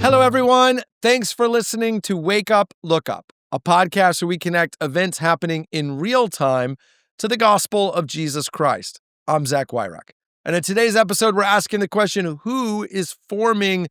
Hello, everyone. Thanks for listening to Wake Up, Look Up, a podcast where we connect events happening in real time to the gospel of Jesus Christ. I'm Zach Wyrock. And in today's episode, we're asking the question, who is forming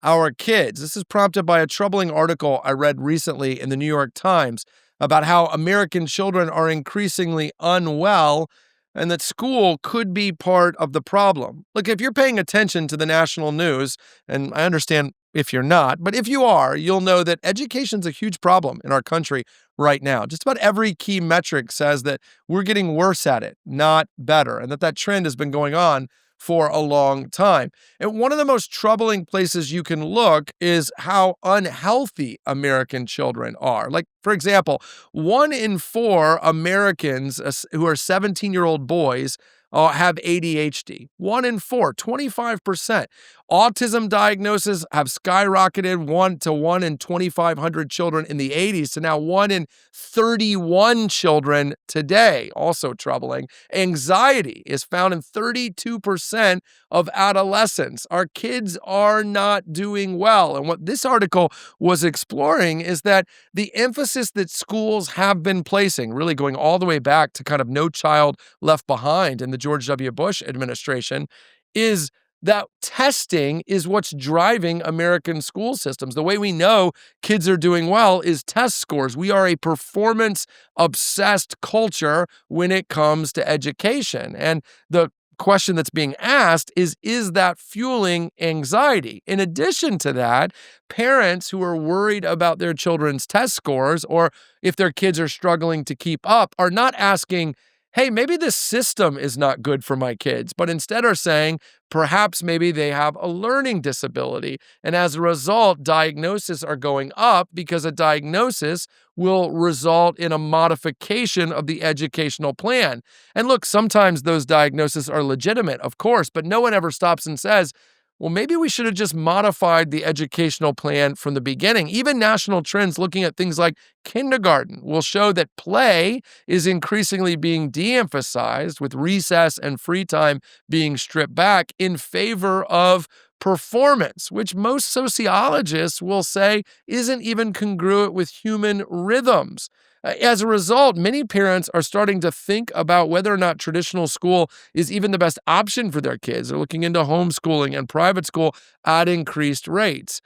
our kids? This is prompted by a troubling article I read recently in the New York Times about how American children are increasingly unwell and that school could be part of the problem. Look, if you're paying attention to the national news, and I understand if you're not, but if you are, you'll know that education's a huge problem in our country right now. Just about every key metric says that we're getting worse at it, not better, and that trend has been going on for a long time. And one of the most troubling places you can look is how unhealthy American children are. Like, for example, 1 in 4 Americans who are 17-year-old boys have ADHD. 1 in 4, 25%. Autism diagnoses have skyrocketed 1 in 2,500 children in the 80s to now 1 in 31 children today. Also troubling. Anxiety is found in 32% of adolescents. Our kids are not doing well. And what this article was exploring is that the emphasis that schools have been placing, really going all the way back to kind of No Child Left Behind in the George W. Bush administration, is that testing is what's driving American school systems. The way we know kids are doing well is test scores. We are a performance-obsessed culture when it comes to education. And the question that's being asked is that fueling anxiety? In addition to that, parents who are worried about their children's test scores or if their kids are struggling to keep up are not asking, hey, maybe this system is not good for my kids, but instead are saying, perhaps maybe they have a learning disability. And as a result, diagnoses are going up because a diagnosis will result in a modification of the educational plan. And look, sometimes those diagnoses are legitimate, of course, but no one ever stops and says, well, maybe we should have just modified the educational plan from the beginning. Even national trends looking at things like kindergarten will show that play is increasingly being de-emphasized, with recess and free time being stripped back in favor of performance, which most sociologists will say isn't even congruent with human rhythms. As a result, many parents are starting to think about whether or not traditional school is even the best option for their kids. They're looking into homeschooling and private school at increased rates.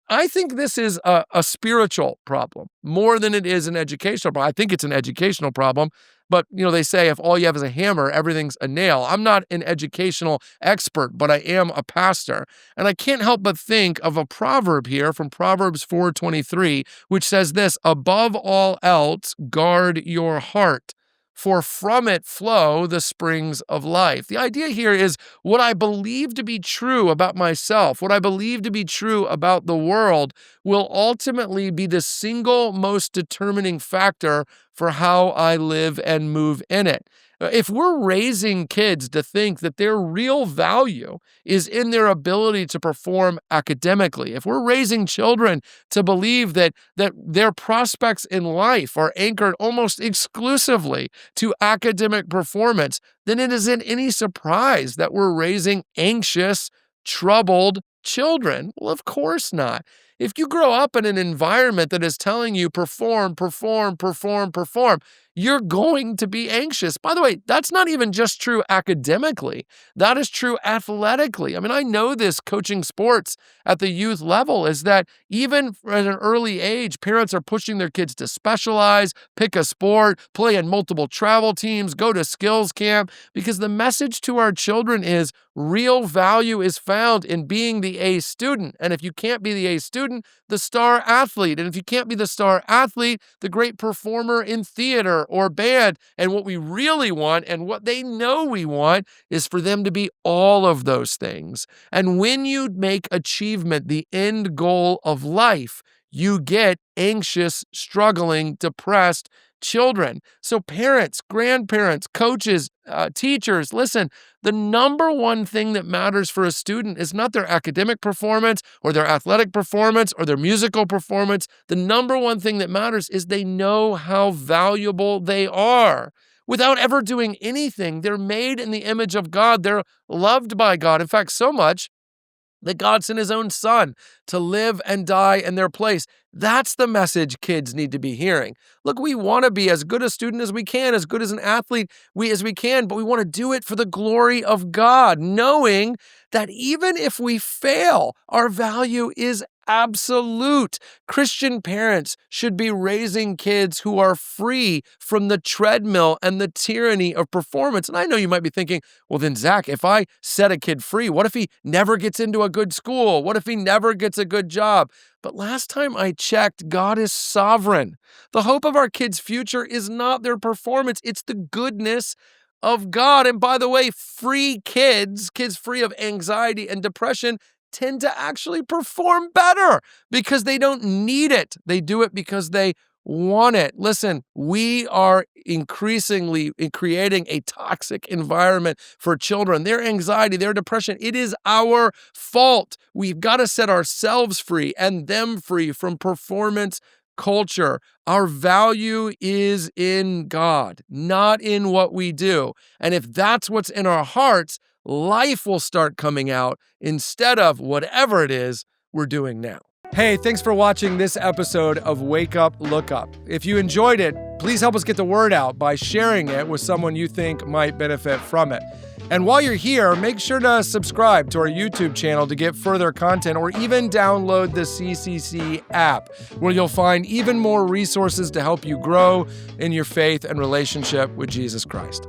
I think this is a spiritual problem more than it is an educational problem. I think it's an educational problem, but they say if all you have is a hammer, everything's a nail. I'm not an educational expert, but I am a pastor. And I can't help but think of a proverb here from Proverbs 4:23, which says this: above all else, guard your heart, for from it flow the springs of life. The idea here is what I believe to be true about myself, what I believe to be true about the world, will ultimately be the single most determining factor for how I live and move in it. If we're raising kids to think that their real value is in their ability to perform academically, if we're raising children to believe that their prospects in life are anchored almost exclusively to academic performance, then it isn't any surprise that we're raising anxious, troubled children. Well, of course not. If you grow up in an environment that is telling you perform, perform, perform, perform, you're going to be anxious. By the way, that's not even just true academically. That is true athletically. I mean, I know this coaching sports at the youth level is that even at an early age, parents are pushing their kids to specialize, pick a sport, play in multiple travel teams, go to skills camp, because the message to our children is real value is found in being the A student. And if you can't be the A student, the star athlete. And if you can't be the star athlete, the great performer in theater or band. And what we really want and what they know we want is for them to be all of those things. And when you make achievement the end goal of life, you get anxious, struggling, depressed children. So parents, grandparents, coaches, teachers, listen, the number one thing that matters for a student is not their academic performance or their athletic performance or their musical performance. The number one thing that matters is they know how valuable they are. Without ever doing anything, they're made in the image of God. They're loved by God. In fact, so much that God sent his own son to live and die in their place. That's the message kids need to be hearing. Look, we want to be as good a student as we can, as good as an athlete as we can, but we want to do it for the glory of God, knowing that even if we fail, our value is absolute. Christian parents should be raising kids who are free from the treadmill and the tyranny of performance. And I know you might be thinking, well, then, Zach, if I set a kid free, what if he never gets into a good school? What if he never gets a good job? But last time I checked, God is sovereign. The hope of our kids' future is not their performance, it's the goodness of God. And by the way, free kids free of anxiety and depression, tend to actually perform better because they don't need it. They do it because they want it. Listen, we are increasingly creating a toxic environment for children. Their anxiety, their depression, it is our fault. We've got to set ourselves free and them free from performance culture. Our value is in God, not in what we do. And if that's what's in our hearts, life will start coming out instead of whatever it is we're doing now. Hey, thanks for watching this episode of Wake Up, Look Up. If you enjoyed it, please help us get the word out by sharing it with someone you think might benefit from it. And while you're here, make sure to subscribe to our YouTube channel to get further content, or even download the CCC app, where you'll find even more resources to help you grow in your faith and relationship with Jesus Christ.